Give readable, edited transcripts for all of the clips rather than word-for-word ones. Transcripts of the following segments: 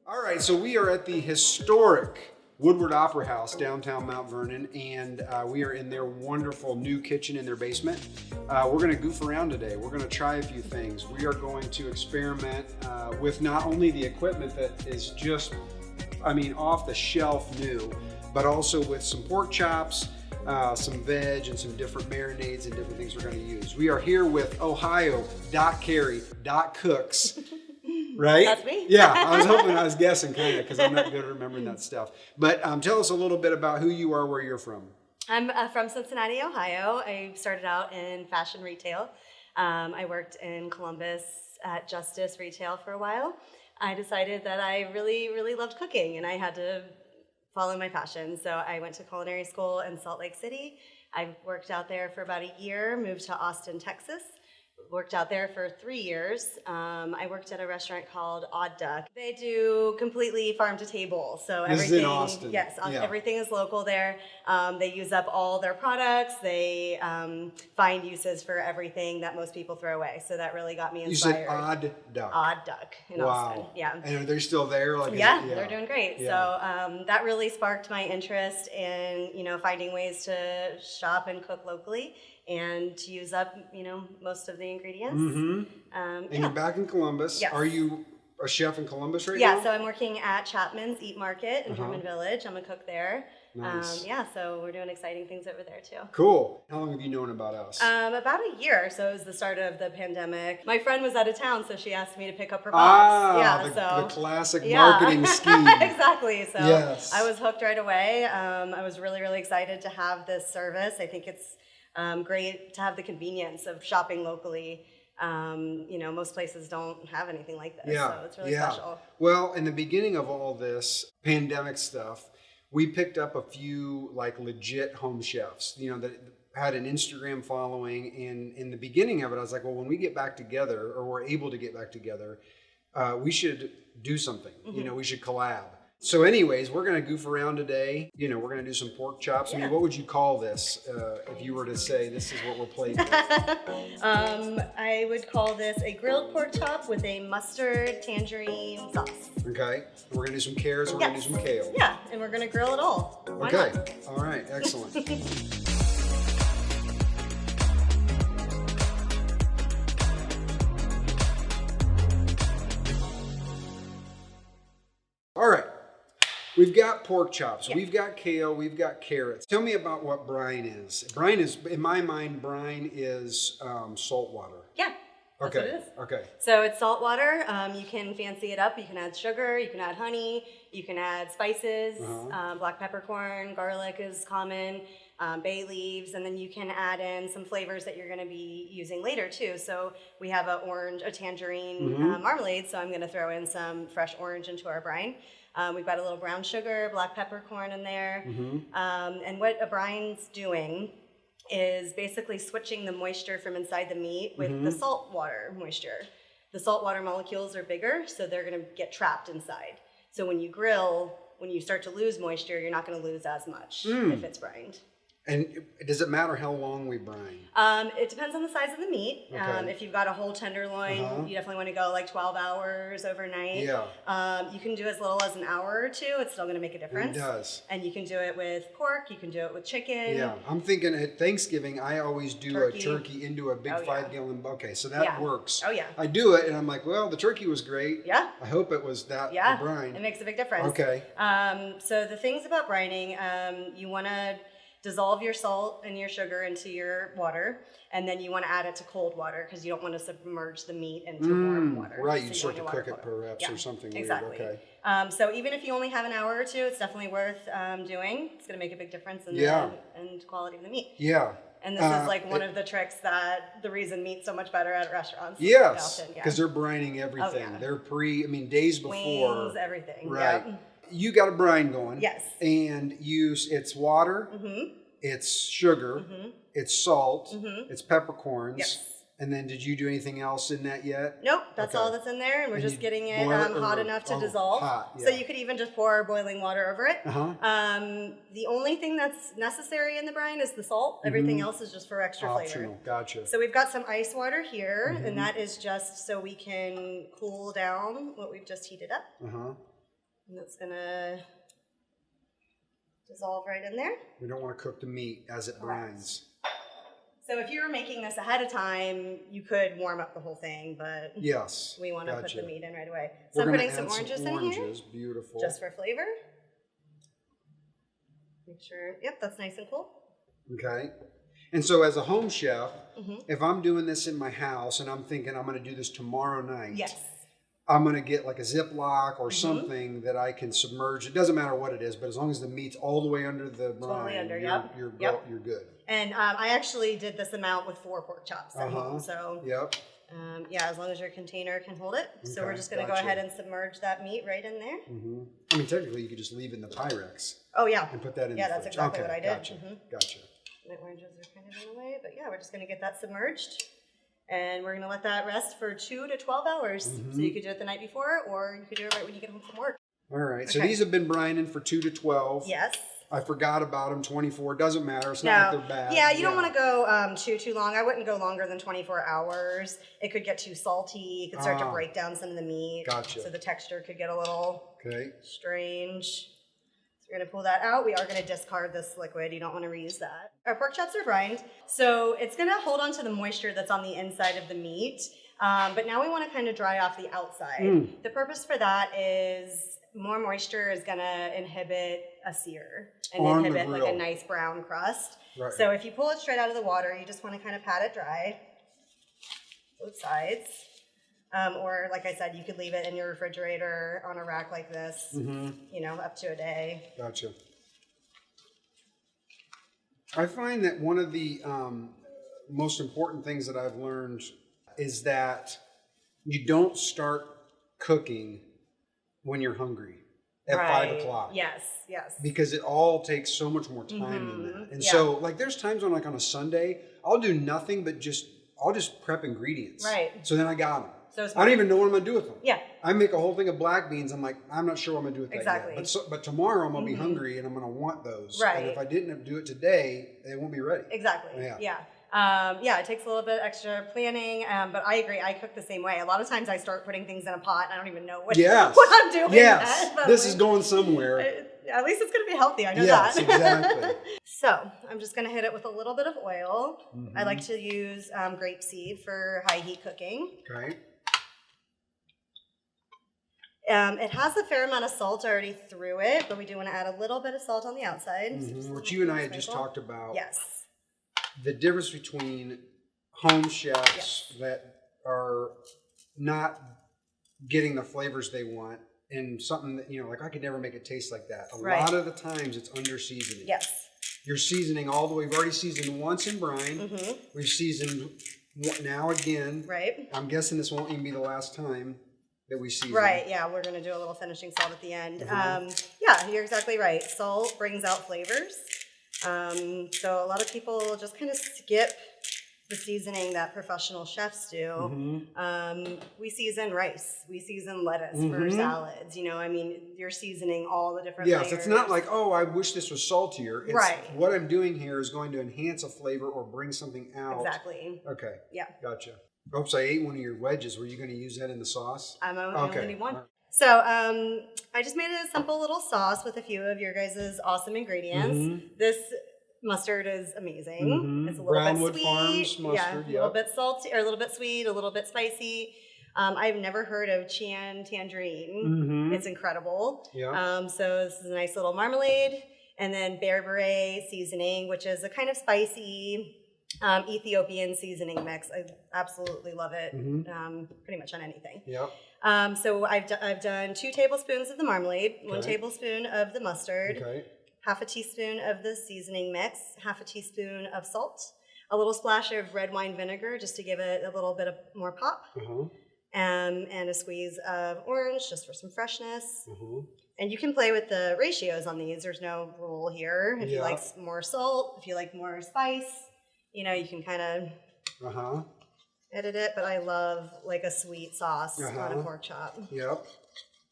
All right, so we are at the historic Woodward Opera House, downtown Mount Vernon, and we are in their wonderful new kitchen in their basement. We're gonna goof around today. We're gonna try a few things. We are going to experiment with not only the equipment that is just, off the shelf new, but also with some pork chops, some veg, and some different marinades and different things we're gonna use. We are here with Ohio.Carrie.Cooks. Right? That's me. Yeah, I was hoping I was guessing kind of because I'm not good at remembering that stuff. But tell us a little bit about who you are, where you're from. I'm from Cincinnati, Ohio. I started out in fashion retail. I worked in Columbus at Justice Retail for a while. I decided that I really, really loved cooking and I had to follow my passion. So I went to culinary school in Salt Lake City. I worked out there for about a year, moved to Austin, Texas. Worked out there for 3 years. I worked at a restaurant called Odd Duck. They do completely farm to table. So this everything, is in Austin. Yes, yeah. Everything is local there. They use up all their products. They find uses for everything that most people throw away. So that really got me inspired. You said Odd Duck. Odd Duck in Austin. Yeah. And are they still there? Yeah, they're doing great. Yeah. So that really sparked my interest in finding ways to shop and cook locally. And to use up, most of the ingredients. Mm-hmm. And you're back in Columbus. Yes. Are you a chef in Columbus right now? Yeah, so I'm working at Chapman's Eat Market in Herman Village. I'm a cook there. Nice. So we're doing exciting things over there too. Cool. How long have you known about us? About a year. So it was the start of the pandemic. My friend was out of town, so she asked me to pick up her box. The classic marketing scheme. Exactly. So yes. I was hooked right away. I was really, really excited to have this service. I think it's great to have the convenience of shopping locally. Most places don't have anything like this, so it's really special. Well, in the beginning of all this pandemic stuff, we picked up a few legit home chefs, that had an Instagram following. And in the beginning of it, I was like, well, when we get back together, or we're able to get back together, we should do something. Mm-hmm. We should collab. So anyways, we're going to goof around today. We're going to do some pork chops. Yeah. What would you call this if you were to say this is what we're plating with? I would call this a grilled pork chop with a mustard tangerine sauce. Okay. We're going to do some carrots. We're going to do some kale. Yeah, and we're going to grill it all. Why okay. not? All right. Excellent. All right. We've got pork chops, we've got kale, we've got carrots. Tell me about what brine is. Brine is, in my mind, salt water. Yeah, that's what it is. Okay. So it's salt water. You can fancy it up. You can add sugar, you can add honey, you can add spices. Black peppercorn, garlic is common, bay leaves, and then you can add in some flavors that you're going to be using later too. So we have a tangerine marmalade, so I'm going to throw in some fresh orange into our brine. We've got a little brown sugar, black peppercorn in there. And what a brine's doing is basically switching the moisture from inside the meat with the salt water moisture. The salt water molecules are bigger, so they're going to get trapped inside. So when you grill, when you start to lose moisture, you're not going to lose as much if it's brined. And does it matter how long we brine? It depends on the size of the meat. Okay. If you've got a whole tenderloin, you definitely want to go 12 hours overnight. Yeah. You can do as little as an hour or two. It's still going to make a difference. It does. And you can do it with pork. You can do it with chicken. Yeah. I'm thinking at Thanksgiving, I always do a turkey into a big 5-gallon. Okay, so that works. Oh, yeah. I do it, and I'm like, well, the turkey was great. Yeah. I hope it was the brine. It makes a big difference. Okay. So the things about brining, you want to dissolve your salt and your sugar into your water, and then you want to add it to cold water because you don't want to submerge the meat into warm water. Right, you start to cook it perhaps or something exactly. weird. Okay. So even if you only have an hour or two, it's definitely worth doing. It's going to make a big difference in the quality of the meat. Yeah. And this is one of the tricks that the reason meat's so much better at restaurants. Yes, because they're brining everything. Oh, yeah. They're days before. Wings, everything. Right. Yep. You got a brine going. Yes. And it's water, it's sugar, it's salt, it's peppercorns. Yes. And then did you do anything else in that yet? Nope, that's all that's in there, and we're just getting it hot enough to dissolve. Hot, yeah. So you could even just pour boiling water over it. The only thing that's necessary in the brine is the salt. Everything else is just for extra flavor. Gotcha. So we've got some ice water here, and that is just so we can cool down what we've just heated up. And it's gonna dissolve right in there. We don't want to cook the meat as it brines. So if you were making this ahead of time, you could warm up the whole thing, but yes, we want to put the meat in right away. So I'm putting some oranges in here. Beautiful. Just for flavor. Make sure, yep, that's nice and cool. Okay. And so as a home chef, if I'm doing this in my house and I'm thinking I'm going to do this tomorrow night. Yes. I'm going to get like a Ziploc or something that I can submerge. It doesn't matter what it is, but as long as the meat's all the way under the brine, totally under, you're good. And I actually did this amount with 4 pork chops at home. So yeah, as long as your container can hold it. So we're just going to go ahead and submerge that meat right in there. I mean, technically, you could just leave it in the Pyrex. Oh, yeah. And put that in the fridge. Yeah, that's exactly what I did. Gotcha. My oranges are kind of in the way, but yeah, we're just going to get that submerged. And we're going to let that rest for 2 to 12 hours. So you could do it the night before, or you could do it right when you get home from work. All right. So these have been brining for 2 to 12. Yes. I forgot about them. 24. Doesn't matter. It's not like they're bad. Yeah, you don't want to go too long. I wouldn't go longer than 24 hours. It could get too salty. It could start to break down some of the meat. Gotcha. So the texture could get a little strange. So we're going to pull that out. We are going to discard this liquid. You don't want to reuse that. Our pork chops are brined. So it's going to hold on to the moisture that's on the inside of the meat. But now we want to kind of dry off the outside. The purpose for that is more moisture is going to inhibit a sear and inhibit like a nice brown crust. Right. So if you pull it straight out of the water, you just want to kind of pat it dry, both sides. Or like I said, you could leave it in your refrigerator on a rack like this, you know, up to a day. Gotcha. I find that one of the most important things that I've learned is that you don't start cooking when you're hungry at 5 o'clock. Yes, yes. Because it all takes so much more time than that. And so, like, there's times when, like, on a Sunday, I'll do nothing but I'll just prep ingredients. Right. So then I got them. So I don't even know what I'm going to do with them. Yeah. I make a whole thing of black beans. I'm like, I'm not sure what I'm going to do with that exactly. yet. But tomorrow I'm going to be hungry and I'm going to want those. Right. And if I didn't do it today, they won't be ready. Exactly. Yeah. It takes a little bit extra planning, but I agree. I cook the same way. A lot of times I start putting things in a pot and I don't even know what I'm doing. Yes, this is going somewhere. At least it's going to be healthy. I know that. Yes, exactly. So I'm just going to hit it with a little bit of oil. I like to use grapeseed for high heat cooking. Okay. It has a fair amount of salt already through it, but we do want to add a little bit of salt on the outside. Which you and I had just talked about. Yes. The difference between home chefs that are not getting the flavors they want and something that, you know, like I could never make it taste like that. A lot of the times it's under seasoning. Yes. You're seasoning all the way. We've already seasoned once in brine. We've seasoned now again. Right. I'm guessing this won't even be the last time that we season. Right, yeah, we're going to do a little finishing salt at the end. You're exactly right. Salt brings out flavors. So a lot of people just kind of skip the seasoning that professional chefs do. We season rice. We season lettuce for salads. You know, I mean, you're seasoning all the different layers. Yes, it's not like, oh, I wish this was saltier. It's what I'm doing here is going to enhance a flavor or bring something out. Exactly. Okay. Yeah. Gotcha. Oops, I ate one of your wedges. Were you going to use that in the sauce? I'm only need one. So I just made a simple little sauce with a few of your guys' awesome ingredients. This mustard is amazing. It's a little Brownwood bit sweet. Farms mustard, a little bit salty, or a little bit sweet, a little bit spicy. I've never heard of Tangerine. It's incredible. Yeah. So this is a nice little marmalade. And then bear beret seasoning, which is a kind of spicy Ethiopian seasoning mix. I absolutely love it. Pretty much on anything. Yep. So I've done 2 tablespoons of the marmalade, 1 tablespoon of the mustard, half a teaspoon of the seasoning mix, half a teaspoon of salt, a little splash of red wine vinegar just to give it a little bit of more pop, and a squeeze of orange just for some freshness. And you can play with the ratios on these. There's no rule here. If you like more salt, if you like more spice, you know, you can kind of edit it. But I love like a sweet sauce on a pork chop. Yep.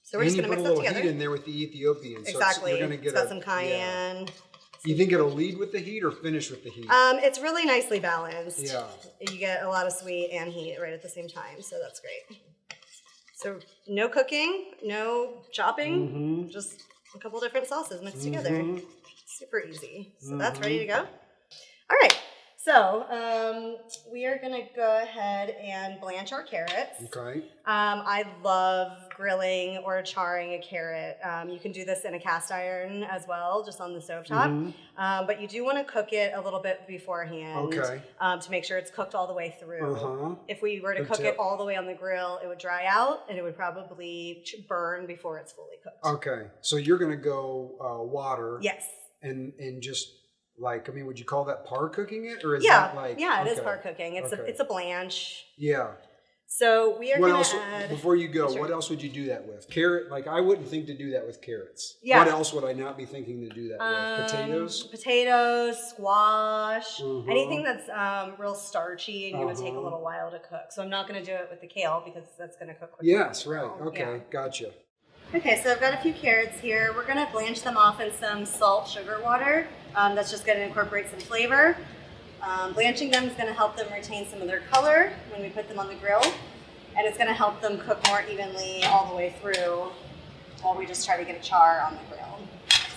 So we're just going to mix that together. And you put a little heat in there with the Ethiopian. Exactly. So you're going to get got some cayenne. You think it'll lead with the heat or finish with the heat? It's really nicely balanced. Yeah. You get a lot of sweet and heat right at the same time, so that's great. So no cooking, no chopping, just a couple different sauces mixed together. Super easy. So that's ready to go. All right. So we are going to go ahead and blanch our carrots. Okay. I love grilling or charring a carrot. You can do this in a cast iron as well, just on the stovetop. But you do want to cook it a little bit beforehand to make sure it's cooked all the way through. If we were to cook it all the way on the grill, it would dry out and it would probably burn before it's fully cooked. Okay. So you're going to go water. Yes. And just like, I mean, would you call that par cooking it? Or is Yeah. that like... Yeah, it is par cooking. It's a blanch. Yeah. So we are going to add... Before you go, what else would you do that with? Carrot, like I wouldn't think to do that with carrots. Yeah. What else would I not be thinking to do that with? Potatoes? Potatoes, squash, anything that's real starchy and going to take a little while to cook. So I'm not going to do it with the kale because that's going to cook quickly. Yes, right. Okay, gotcha. Okay, so I've got a few carrots here. We're going to blanch them off in some salt sugar water. That's just going to incorporate some flavor. Blanching them is going to help them retain some of their color when we put them on the grill. And it's going to help them cook more evenly all the way through while we just try to get a char on the grill.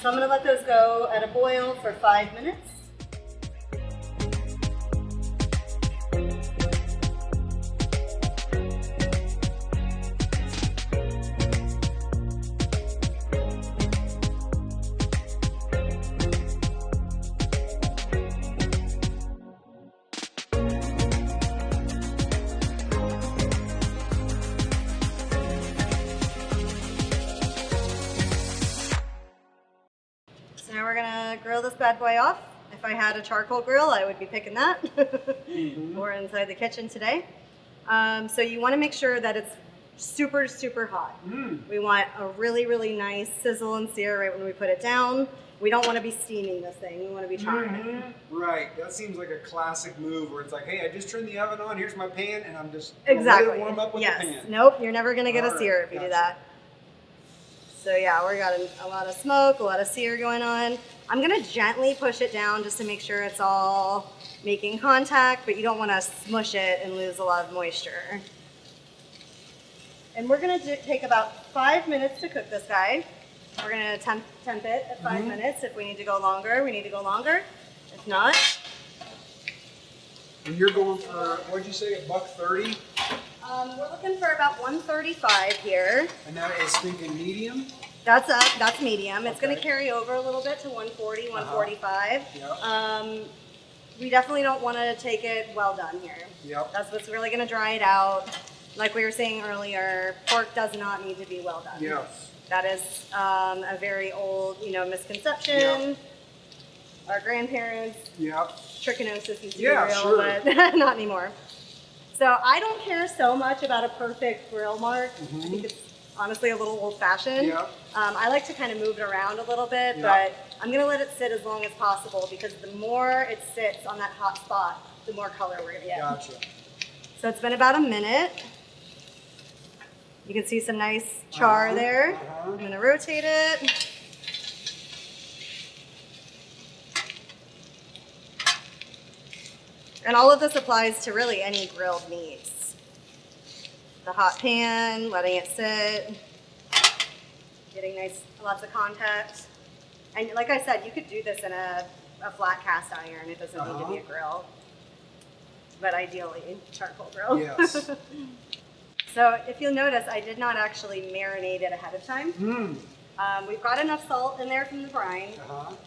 So I'm going to let those go at a boil for 5 minutes. Now we're gonna grill this bad boy off. If I had a charcoal grill, I would be picking that. We're inside the kitchen today. So you wanna make sure that it's super, super hot. We want a really, really nice sizzle and sear right when we put it down. We don't wanna be steaming this thing, we wanna be charring it. Right, that seems like a classic move where it's like, hey, I just turned the oven on, here's my pan, and I'm just let it warm up with the pan. Nope, you're never gonna get a sear if you do that. So yeah, we got a lot of smoke, a lot of sear going on. I'm gonna gently push it down just to make sure it's all making contact, but you don't wanna smush it and lose a lot of moisture. And we're gonna take about 5 minutes to cook this guy. We're gonna temp it at 5 minutes. If we need to go longer, we need to go longer. If not. And you're going for, what'd you say, $1.30? We're looking for about 135 here. And that is thinking medium? That's medium. It's going to carry over a little bit to 140, 145. We definitely don't want to take it well done here. That's what's really going to dry it out. Like we were saying earlier, pork does not need to be well done. Yes. That is a very old, misconception. Our grandparents, trichinosis and cereal, but not anymore. So I don't care so much about a perfect grill mark. I think it's honestly a little old-fashioned. I like to kind of move it around a little bit, but I'm going to let it sit as long as possible because the more it sits on that hot spot, the more color we're going to get. Gotcha. So it's been about a minute. You can see some nice char there. I'm going to rotate it. And all of this applies to really any grilled meats. The hot pan, letting it sit, getting lots of contact. And like I said, you could do this in a flat cast iron. It doesn't need to be a grill. But ideally, charcoal grill. Yes. So if you'll notice, I did not actually marinate it ahead of time. We've got enough salt in there from the brine.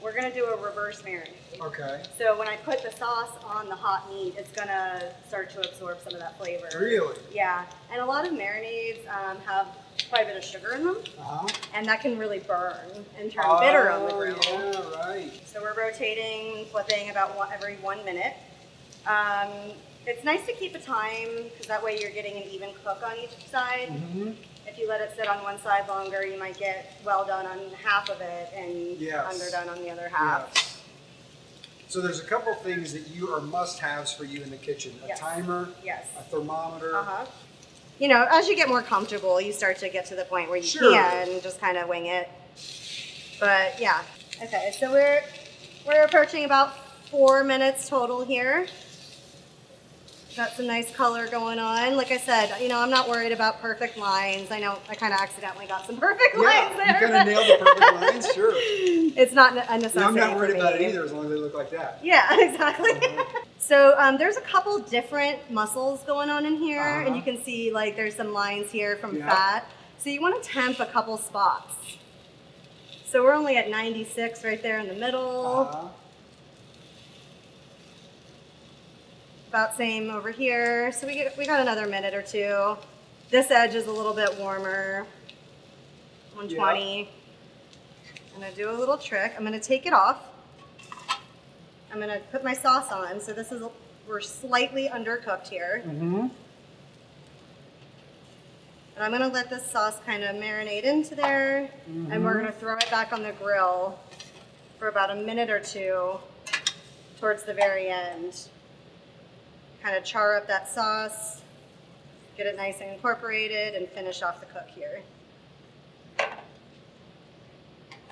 We're going to do a reverse marinade. Okay. So when I put the sauce on the hot meat, it's going to start to absorb some of that flavor. Really? Yeah. And a lot of marinades have quite a bit of sugar in them. And that can really burn and turn bitter on the grill. Yeah, right. So we're rotating, flipping about every 1 minute. It's nice to keep a time because that way you're getting an even cook on each side. If you let it sit on one side longer, you might get well done on half of it and underdone on the other half. So there's a couple things that are must-haves for you in the kitchen. A timer, a thermometer. As you get more comfortable, you start to get to the point where you can just kind of wing it. But yeah. Okay, so we're approaching about 4 minutes total here. Got some nice color going on. Like I said, you know, I'm not worried about perfect lines. I know I kind of accidentally got some perfect lines there. You kind of nailed the perfect lines, sure. It's not a necessity. I'm not worried about it either as long as they look like that. Yeah, exactly. So there's a couple different muscles going on in here, and you can see like there's some lines here from fat. So you want to temp a couple spots. So we're only at 96 right there in the middle. About same over here. So we got another minute or two. This edge is a little bit warmer. 120. I'm gonna do a little trick. I'm gonna take it off. I'm gonna put my sauce on. So this is, we're slightly undercooked here. And I'm gonna let this sauce kind of marinate into there. And we're gonna throw it back on the grill for about a minute or two towards the very end. Kind of char up that sauce, get it nice and incorporated, and finish off the cook here. So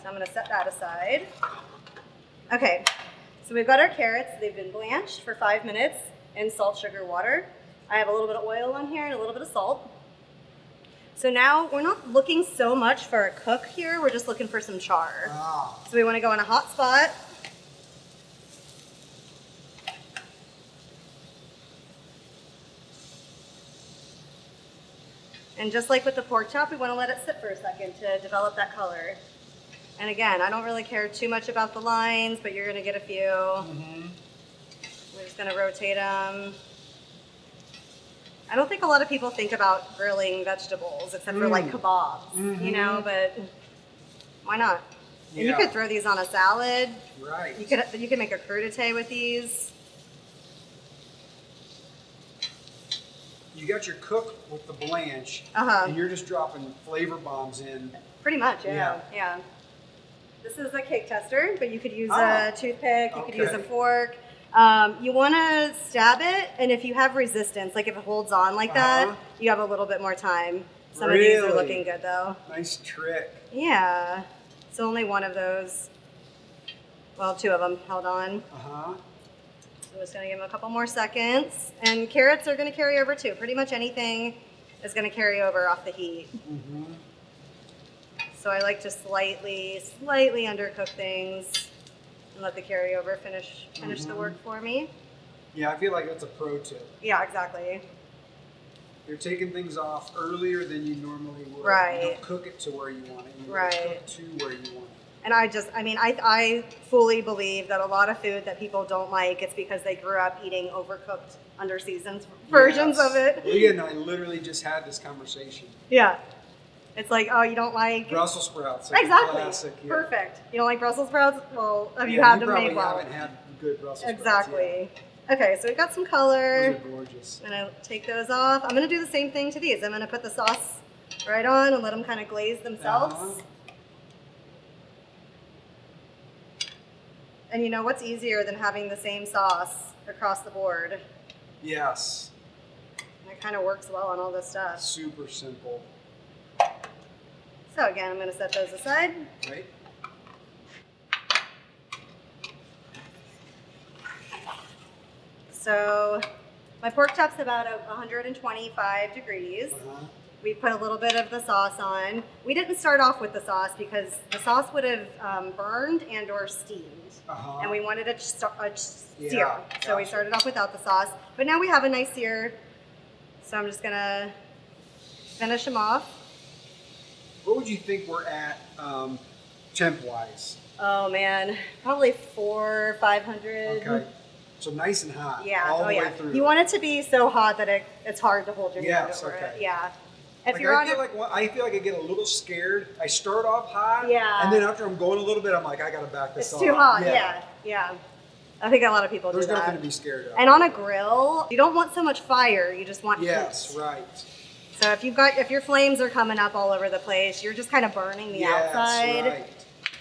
I'm gonna set that aside. Okay, so we've got our carrots. They've been blanched for 5 minutes in salt, sugar, water. I have a little bit of oil on here and a little bit of salt. So now we're not looking so much for a cook here, we're just looking for some char. So we wanna go in a hot spot. And just like with the pork chop, we want to let it sit for a second to develop that color. And again, I don't really care too much about the lines, but you're going to get a few. We're just going to rotate them. I don't think a lot of people think about grilling vegetables, except for like kebabs, you know, but why not? And you could throw these on a salad. Right. You could make a crudité with these. You got your cook with the blanch, and you're just dropping flavor bombs in. Pretty much, yeah. This is a cake tester, but you could use a toothpick, you could use a fork. You want to stab it, and if you have resistance, like if it holds on like that, you have a little bit more time. Some of these are looking good though. Nice trick. Yeah. So only one of those, well, 2 of them held on. I'm just going to give them a couple more seconds. And carrots are going to carry over too. Pretty much anything is going to carry over off the heat. So I like to slightly undercook things and let the carryover finish the work for me. Yeah, I feel like that's a pro tip. Yeah, exactly. You're taking things off earlier than you normally would. Right. You don't cook it to where you want it. You cook to where you want it. And I fully believe that a lot of food that people don't like, it's because they grew up eating overcooked, under-seasoned versions of it. Leah and I literally just had this conversation. Yeah. It's like, oh, you don't like Brussels sprouts. Like exactly. Classic, Perfect. You don't like Brussels sprouts? Well, have you had them made well? You probably haven't had good Brussels sprouts. Exactly. Okay, so we've got some color. Those are gorgeous. I'm gonna take those off. I'm gonna do the same thing to these. I'm gonna put the sauce right on and let them kind of glaze themselves. And you know what's easier than having the same sauce across the board? Yes. And it kind of works well on all this stuff. Super simple. So again, I'm going to set those aside. Right. So my pork chop's about 125 degrees. We put a little bit of the sauce on. We didn't start off with the sauce because the sauce would have burned and or steamed. And we wanted a sear. So we started off without the sauce. But now we have a nice sear. So I'm just going to finish them off. What would you think we're at temp-wise? Oh, man. Probably 400 or 500. Okay. So nice and hot. Yeah. All the way through. You want it to be so hot that it's hard to hold your hand over it. Yeah. I feel like I get a little scared. I start off hot, and then after I'm going a little bit, I'm like, I gotta back this off. It's too hot. Yeah. I think a lot of people do that. There's nothing to be scared of. And on a grill, you don't want so much fire. You just want heat. Yes, right. So if your flames are coming up all over the place, you're just kind of burning the outside.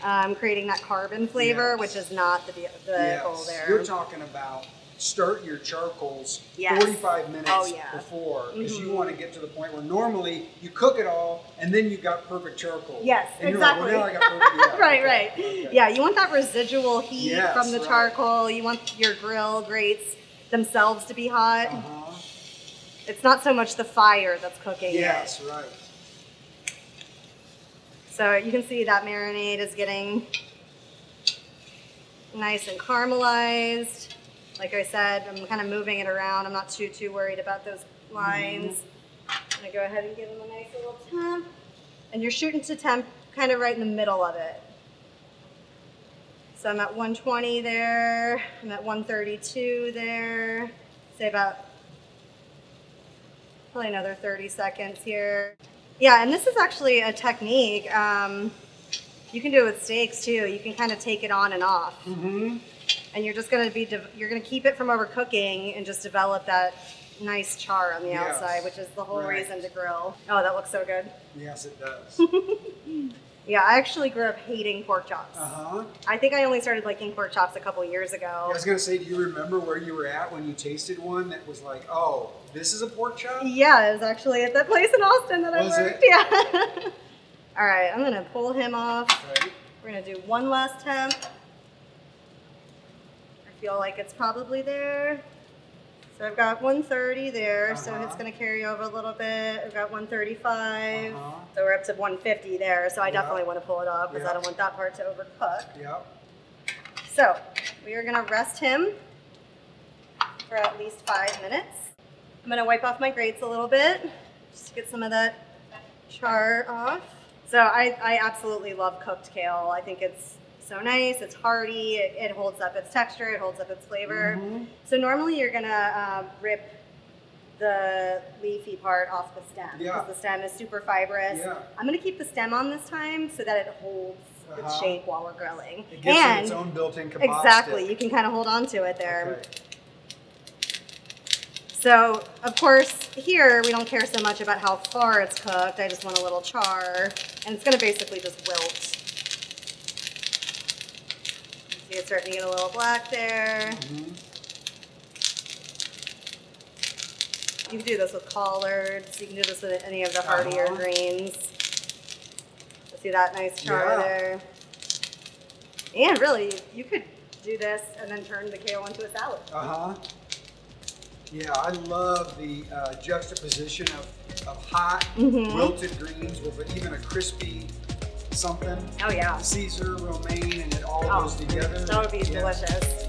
Right. Creating that carbon flavor, which is not the goal there. You're talking about start your charcoals 45 minutes before, because you want to get to the point where normally you cook it all and then you got perfect charcoal. Yes, and exactly. You're like, well, now I got perfect. Right. Okay. Yeah, you want that residual heat from the charcoal. You want your grill grates themselves to be hot. It's not so much the fire that's cooking it. Yes, right. So you can see that marinade is getting nice and caramelized. Like I said, I'm kind of moving it around. I'm not too worried about those lines. I'm gonna go ahead and give them a nice little temp. And you're shooting to temp kind of right in the middle of it. So I'm at 120 there. I'm at 132 there. Say about probably another 30 seconds here. Yeah, and this is actually a technique. You can do it with steaks too. You can kind of take it on and off. And you're just gonna keep it from overcooking and just develop that nice char on the outside, which is the whole reason to grill. Oh, that looks so good. Yes, it does. Yeah, I actually grew up hating pork chops. I think I only started liking pork chops a couple years ago. I was gonna say, do you remember where you were at when you tasted one that was like, oh, this is a pork chop? Yeah, it was actually at that place in Austin that I worked. Yeah. All right, I'm gonna pull him off. Right. We're gonna do one last temp. I feel like it's probably there. So I've got 130 there, so it's gonna carry over a little bit. I've got 135, so we're up to 150 there. So I definitely want to pull it off because I don't want that part to overcook. Yep. So we are gonna rest him for at least 5 minutes. I'm gonna wipe off my grates a little bit, just to get some of that char off. So I absolutely love cooked kale. I think it's so nice, it's hearty, it holds up its texture, it holds up its flavor. So normally you're gonna rip the leafy part off the stem because the stem is super fibrous. I'm gonna keep the stem on this time so that it holds its shape while we're grilling. It gives it its own built-in kebab exactly, stick. you can kind of hold on to it there. Okay. So, of course, here we don't care so much about how far it's cooked. I just want a little char, and it's gonna basically just wilt. See, it's starting to get a little black there. You can do this with collards. You can do this with any of the heartier greens. See that nice char there? And really, you could do this and then turn the kale into a salad. Yeah, I love the juxtaposition of hot, wilted greens with even a crispy something. Oh yeah. Caesar, romaine, and it all goes together. That would be delicious.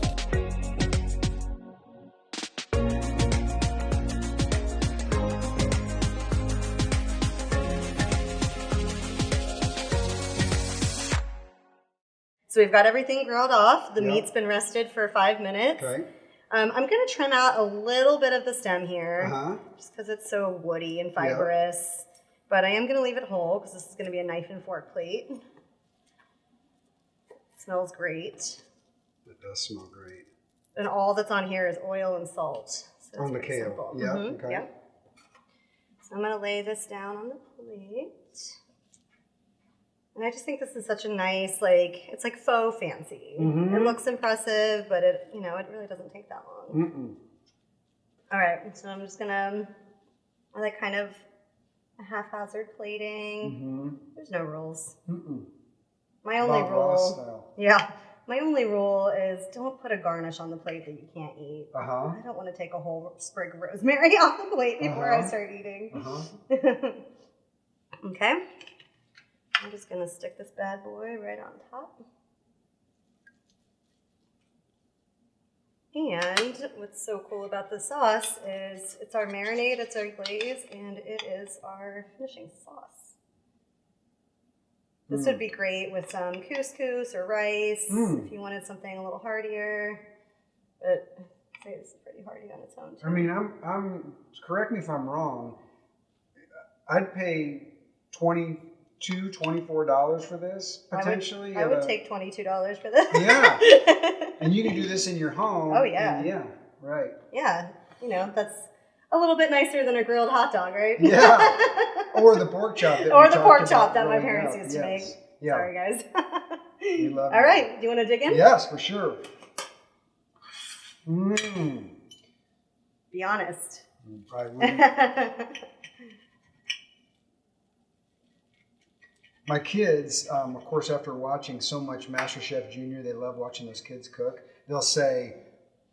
So we've got everything grilled off. The meat's been rested for 5 minutes. Okay. I'm going to trim out a little bit of the stem here, just because it's so woody and fibrous. But I am going to leave it whole because this is going to be a knife and fork plate. It smells great. It does smell great. And all that's on here is oil and salt. So on the kale. Simple. Yeah. Okay. Yep. So I'm going to lay this down on the plate. And I just think this is such a nice, it's like faux fancy. It looks impressive, but it really doesn't take that long. All right, so I'm just gonna, I like kind of a haphazard plating. There's no rules. My only rule, my only rule is don't put a garnish on the plate that you can't eat. I don't want to take a whole sprig of rosemary off the plate before I start eating. Okay. I'm just going to stick this bad boy right on top. And what's so cool about the sauce is it's our marinade, it's our glaze, and it is our finishing sauce. This would be great with some couscous or rice if you wanted something a little heartier. But I'd say it's pretty hearty on its own too. I mean, I'm correct me if I'm wrong. I'd pay $24 for this, potentially. I would take $22 for this. Yeah. And you can do this in your home. Oh, yeah. And yeah, right. Yeah. That's a little bit nicer than a grilled hot dog, right? Yeah. Or the pork chop. Or the pork chop that my parents used to make. Yeah. Sorry, guys. We love All right. Do you want to dig in? Yes, for sure. Be honest. I wouldn't. My kids, of course, after watching so much MasterChef Junior, they love watching those kids cook. They'll say,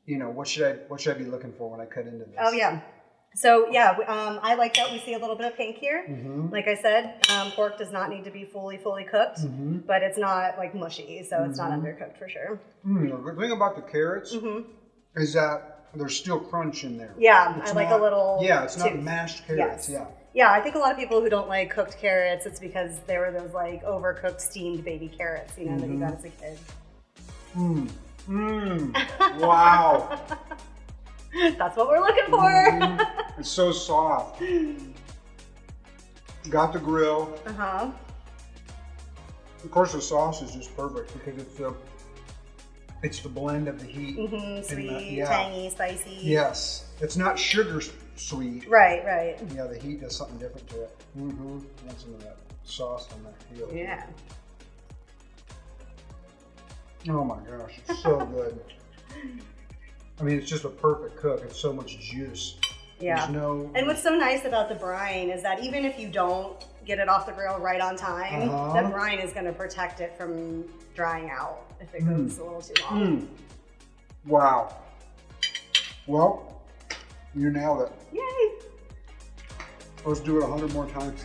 what should I be looking for when I cut into this? Oh yeah. So yeah, I like that we see a little bit of pink here. Mm-hmm. Like I said, pork does not need to be fully cooked, Mm-hmm. but it's not like mushy, so it's not undercooked for sure. The thing about the carrots is that there's still crunch in there. Yeah, It's I like not- a little Yeah, it's not tooth. mashed carrots. Yes. Yeah. Yeah, I think a lot of people who don't like cooked carrots, it's because they were those like overcooked steamed baby carrots, you know, that you got as a kid. Wow. That's what we're looking for. It's so soft. Got the grill. Uh-huh. Of course, the sauce is just perfect because it's the blend of the heat. Sweet, tangy, spicy. Yes. It's not sugar sweet. Right. Yeah, the heat does something different to it. And some of that sauce on that heel. Yeah. Oh my gosh, it's so good. I mean, it's just a perfect cook. It's so much juice. Yeah. There's no... And what's so nice about the brine is that even if you don't get it off the grill right on time, the brine is going to protect it from drying out if it goes a little too long. Wow. Well, you nailed it. Yay! Let's do it 100 more times.